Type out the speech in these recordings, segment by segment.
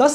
10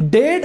1.5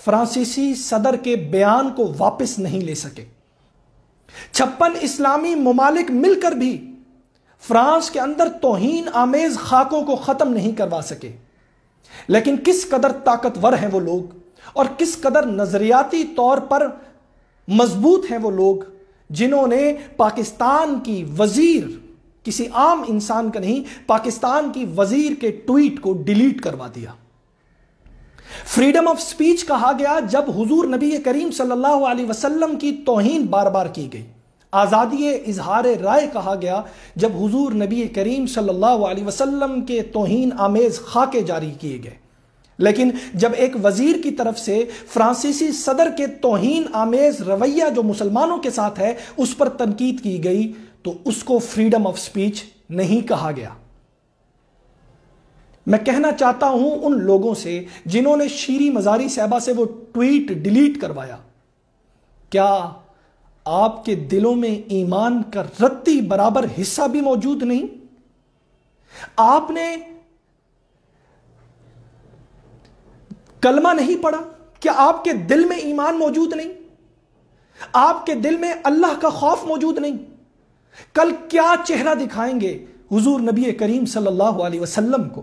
فرانسیسی صدر کے بیان کو واپس نہیں لے سکے. 56 اسلامی ممالک مل کر بھی فرانس کے اندر توہین آمیز خاکوں کو ختم نہیں کروا سکے. لیکن کس قدر طاقتور ہیں وہ لوگ اور کس قدر نظریاتی طور پر مضبوط ہیں وہ لوگ جنہوں نے پاکستان کی وزیر، کسی عام انسان کا نہیں، پاکستان کی وزیر کے ٹویٹ کو ڈیلیٹ کروا دیا. فریڈم آف سپیچ کہا گیا جب حضور نبی کریم صلی اللہ علیہ وسلم کی توہین بار بار کی گئی. آزادی اظہار رائے کہا گیا جب حضور نبی کریم صلی اللہ علیہ وسلم کے توہین آمیز خاکے جاری کیے گئے. لیکن جب ایک وزیر کی طرف سے فرانسیسی صدر کے توہین آمیز رویہ جو مسلمانوں کے ساتھ ہے اس پر تنقید کی گئی تو اس کو فریڈم آف سپیچ نہیں کہا گیا. میں کہنا چاہتا ہوں ان لوگوں سے جنہوں نے شیریں مزاری صاحبہ سے وہ ٹویٹ ڈیلیٹ کروایا، کیا آپ کے دلوں میں ایمان کا رتی برابر حصہ بھی موجود نہیں؟ آپ نے کلمہ نہیں پڑھا؟ کیا آپ کے دل میں ایمان موجود نہیں؟ آپ کے دل میں اللہ کا خوف موجود نہیں؟ کل کیا چہرہ دکھائیں گے حضور نبی کریم صلی اللہ علیہ وسلم کو؟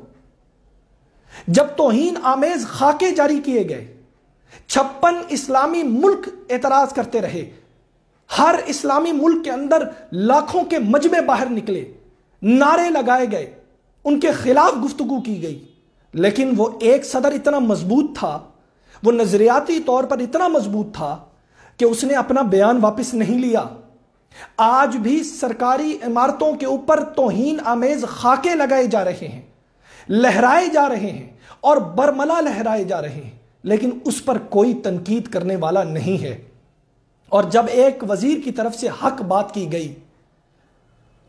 جب توہین آمیز خاکے جاری کیے گئے، 56 اسلامی ملک اعتراض کرتے رہے، ہر اسلامی ملک کے اندر لاکھوں کے مجمع باہر نکلے، نعرے لگائے گئے، ان کے خلاف گفتگو کی گئی، لیکن وہ ایک صدر اتنا مضبوط تھا، وہ نظریاتی طور پر اتنا مضبوط تھا کہ اس نے اپنا بیان واپس نہیں لیا. آج بھی سرکاری عمارتوں کے اوپر توہین آمیز خاکے لگائے جا رہے ہیں، لہرائے جا رہے ہیں اور برملا لہرائے جا رہے ہیں، لیکن اس پر کوئی تنقید کرنے والا نہیں ہے. اور جب ایک وزیر کی طرف سے حق بات کی گئی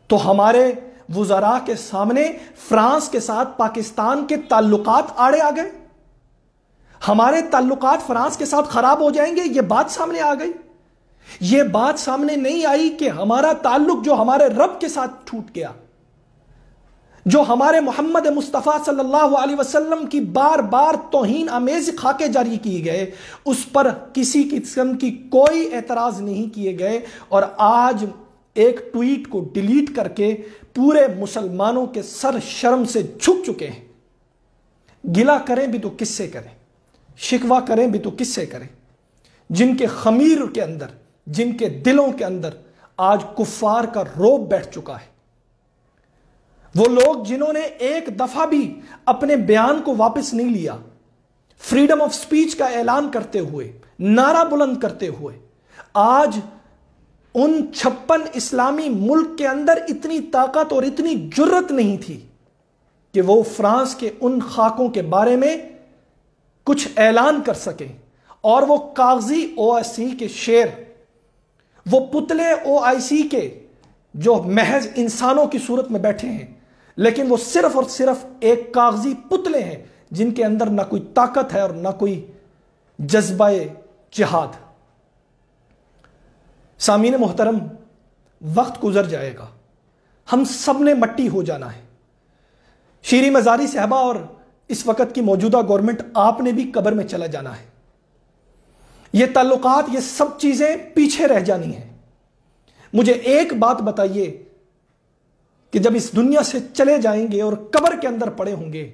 تو ہمارے وزراء کے سامنے فرانس کے ساتھ پاکستان کے تعلقات آڑے آ گئے، ہمارے تعلقات فرانس کے ساتھ خراب ہو جائیں گے، یہ بات سامنے آ گئی. یہ بات سامنے نہیں آئی کہ ہمارا تعلق جو ہمارے رب کے ساتھ ٹوٹ گیا، جو ہمارے محمد مصطفیٰ صلی اللہ علیہ وسلم کی بار بار توہین آمیز خاکے جاری کیے گئے، اس پر کسی قسم کی کوئی اعتراض نہیں کیے گئے. اور آج ایک ٹویٹ کو ڈیلیٹ کر کے پورے مسلمانوں کے سر شرم سے جھک چکے ہیں. گلہ کریں بھی تو کس سے کریں، شکوہ کریں بھی تو کس سے کریں، جن کے خمیر کے اندر، جن کے دلوں کے اندر آج کفار کا روب بیٹھ چکا ہے. وہ لوگ جنہوں نے ایک دفعہ بھی اپنے بیان کو واپس نہیں لیا، فریڈم آف سپیچ کا اعلان کرتے ہوئے، نعرہ بلند کرتے ہوئے، آج ان 56 اسلامی ملک کے اندر اتنی طاقت اور اتنی جرت نہیں تھی کہ وہ فرانس کے ان خاکوں کے بارے میں کچھ اعلان کر سکیں. اور وہ کاغذی OIC کے شیر، وہ پتلے OIC کے جو محض انسانوں کی صورت میں بیٹھے ہیں، لیکن وہ صرف اور صرف ایک کاغذی پتلے ہیں جن کے اندر نہ کوئی طاقت ہے اور نہ کوئی جذبہ جہاد. سامعین محترم، وقت گزر جائے گا، ہم سب نے مٹی ہو جانا ہے. شیریں مزاری صاحبہ اور اس وقت کی موجودہ گورنمنٹ، آپ نے بھی قبر میں چلا جانا ہے. یہ تعلقات، یہ سب چیزیں پیچھے رہ جانی ہیں. مجھے ایک بات بتائیے کہ جب اس دنیا سے چلے جائیں گے اور قبر کے اندر پڑے ہوں گے،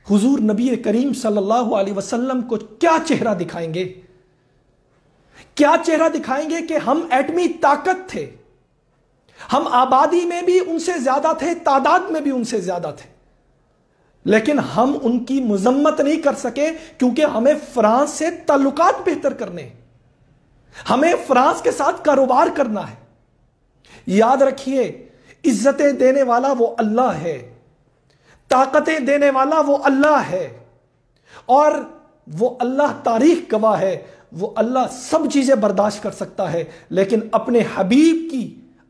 حضور نبی کریم صلی اللہ علیہ وسلم کو کیا چہرہ دکھائیں گے؟ کیا چہرہ دکھائیں گے کہ ہم ایٹمی طاقت تھے، ہم آبادی میں بھی ان سے زیادہ تھے، تعداد میں بھی ان سے زیادہ تھے، لیکن ہم ان کی مذمت نہیں کر سکے کیونکہ ہمیں فرانس سے تعلقات بہتر کرنے، ہمیں فرانس کے ساتھ کاروبار کرنا ہے. یاد رکھیے، عزتیں دینے والا وہ اللہ ہے، طاقتیں دینے والا وہ اللہ ہے، اور وہ اللہ تاریخ گواہ ہے، وہ اللہ سب چیزیں برداشت کر سکتا ہے، لیکن اپنے حبیب کی،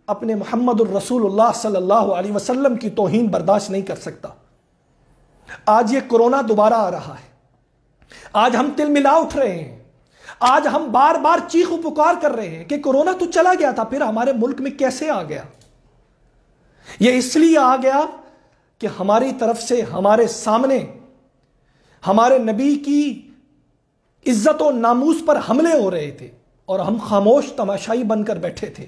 اپنے محمد الرسول اللہ صلی اللہ علیہ وسلم کی توہین برداشت نہیں کر سکتا. آج یہ کورونا دوبارہ آ رہا ہے، آج ہم تل ملا اٹھ رہے ہیں، آج ہم بار بار چیخ و پکار کر رہے ہیں کہ کورونا تو چلا گیا تھا، پھر ہمارے ملک میں کیسے آ گیا؟ یہ اس لیے آ گیا کہ ہماری طرف سے، ہمارے سامنے ہمارے نبی کی عزت و ناموس پر حملے ہو رہے تھے اور ہم خاموش تماشائی بن کر بیٹھے تھے.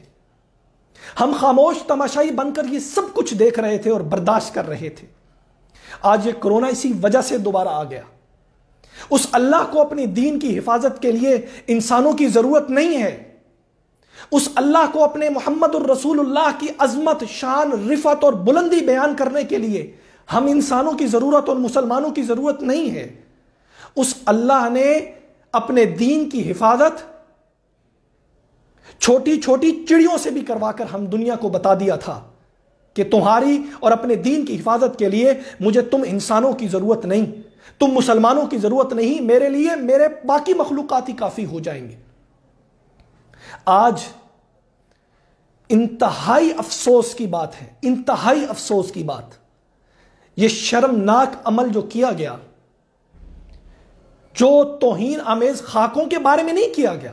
ہم خاموش تماشائی بن کر یہ سب کچھ دیکھ رہے تھے اور برداشت کر رہے تھے. آج یہ کرونا اسی وجہ سے دوبارہ آ گیا. اس اللہ کو اپنے دین کی حفاظت کے لیے انسانوں کی ضرورت نہیں ہے. اس اللہ کو اپنے محمد الرسول اللہ کی عظمت، شان، رفعت اور بلندی بیان کرنے کے لیے ہم انسانوں کی ضرورت اور مسلمانوں کی ضرورت نہیں ہے. اس اللہ نے اپنے دین کی حفاظت چھوٹی چھوٹی چڑیوں سے بھی کروا کر ہم دنیا کو بتا دیا تھا کہ تمہاری اور اپنے دین کی حفاظت کے لیے مجھے تم انسانوں کی ضرورت نہیں، تم مسلمانوں کی ضرورت نہیں، میرے لیے میرے باقی مخلوقات ہی کافی ہو جائیں گے. آج انتہائی افسوس کی بات ہے، انتہائی افسوس کی بات، یہ شرمناک عمل جو کیا گیا، جو توہین آمیز خاکوں کے بارے میں نہیں کیا گیا،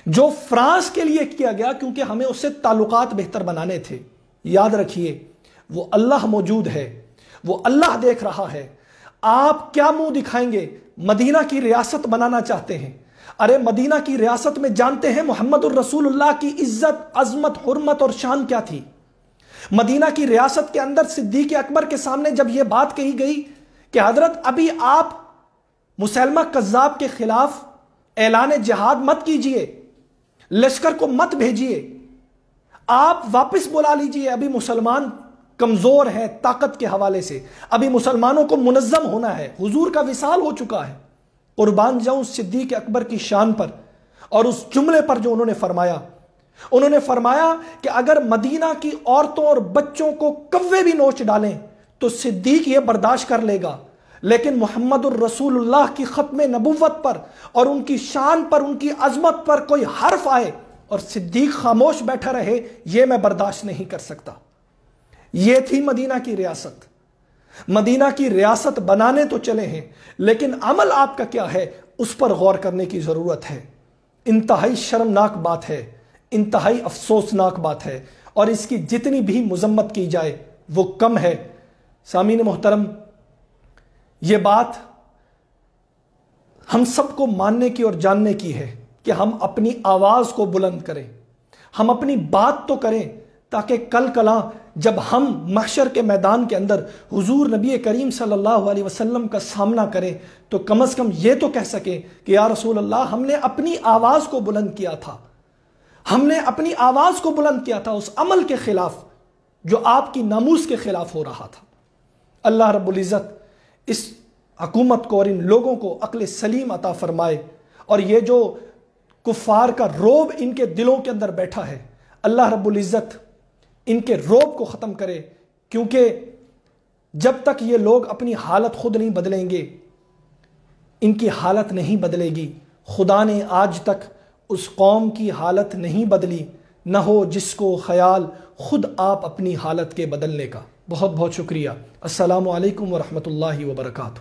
جو فرانس کے لیے کیا گیا کیونکہ ہمیں اس سے تعلقات بہتر بنانے تھے. یاد رکھیے وہ اللہ موجود ہے، وہ اللہ دیکھ رہا ہے. آپ کیا منہ دکھائیں گے؟ مدینہ کی ریاست بنانا چاہتے ہیں. ارے مدینہ کی ریاست میں جانتے ہیں محمد الرسول اللہ کی عزت، عظمت، حرمت اور شان کیا تھی؟ مدینہ کی ریاست کے اندر صدیق اکبر کے سامنے جب یہ بات کہی گئی کہ حضرت ابھی آپ مسیلمہ کذاب کے خلاف اعلان جہاد مت کیجئے، لشکر کو مت بھیجئے، آپ واپس بلا لیجئے، ابھی مسلمان کمزور ہیں طاقت کے حوالے سے، ابھی مسلمانوں کو منظم ہونا ہے، حضور کا وصال ہو چکا ہے. قربان جاؤں صدیق اکبر کی شان پر اور اس جملے پر جو انہوں نے فرمایا کہ اگر مدینہ کی عورتوں اور بچوں کو کوے بھی نوچ ڈالیں تو صدیق یہ برداشت کر لے گا، لیکن محمد الرسول اللہ کی ختم نبوت پر اور ان کی شان پر، ان کی عظمت پر کوئی حرف آئے اور صدیق خاموش بیٹھا رہے، یہ میں برداشت نہیں کر سکتا. یہ تھی مدینہ کی ریاست. مدینہ کی ریاست بنانے تو چلے ہیں لیکن عمل آپ کا کیا ہے اس پر غور کرنے کی ضرورت ہے. انتہائی شرمناک بات ہے، انتہائی افسوسناک بات ہے اور اس کی جتنی بھی مذمت کی جائے وہ کم ہے. سامعین محترم، یہ بات ہم سب کو ماننے کی اور جاننے کی ہے کہ ہم اپنی آواز کو بلند کریں، ہم اپنی بات تو کریں تاکہ کل کلاں جب ہم محشر کے میدان کے اندر حضور نبی کریم صلی اللہ علیہ وسلم کا سامنا کریں تو کم از کم یہ تو کہہ سکیں کہ یا رسول اللہ ہم نے اپنی آواز کو بلند کیا تھا، ہم نے اپنی آواز کو بلند کیا تھا اس عمل کے خلاف جو آپ کی ناموس کے خلاف ہو رہا تھا. اللہ رب العزت اس حکومت کو اور ان لوگوں کو عقل سلیم عطا فرمائے اور یہ جو کفار کا روب ان کے دلوں کے اندر بیٹھا ہے اللہ رب العزت ان کے روب کو ختم کرے، کیونکہ جب تک یہ لوگ اپنی حالت خود نہیں بدلیں گے ان کی حالت نہیں بدلے گی. خدا نے آج تک اس قوم کی حالت نہیں بدلی، نہ ہو جس کو خیال خود آپ اپنی حالت کے بدلنے کا. بہت بہت شکریہ. السلام علیکم ورحمۃ اللہ وبرکاتہ.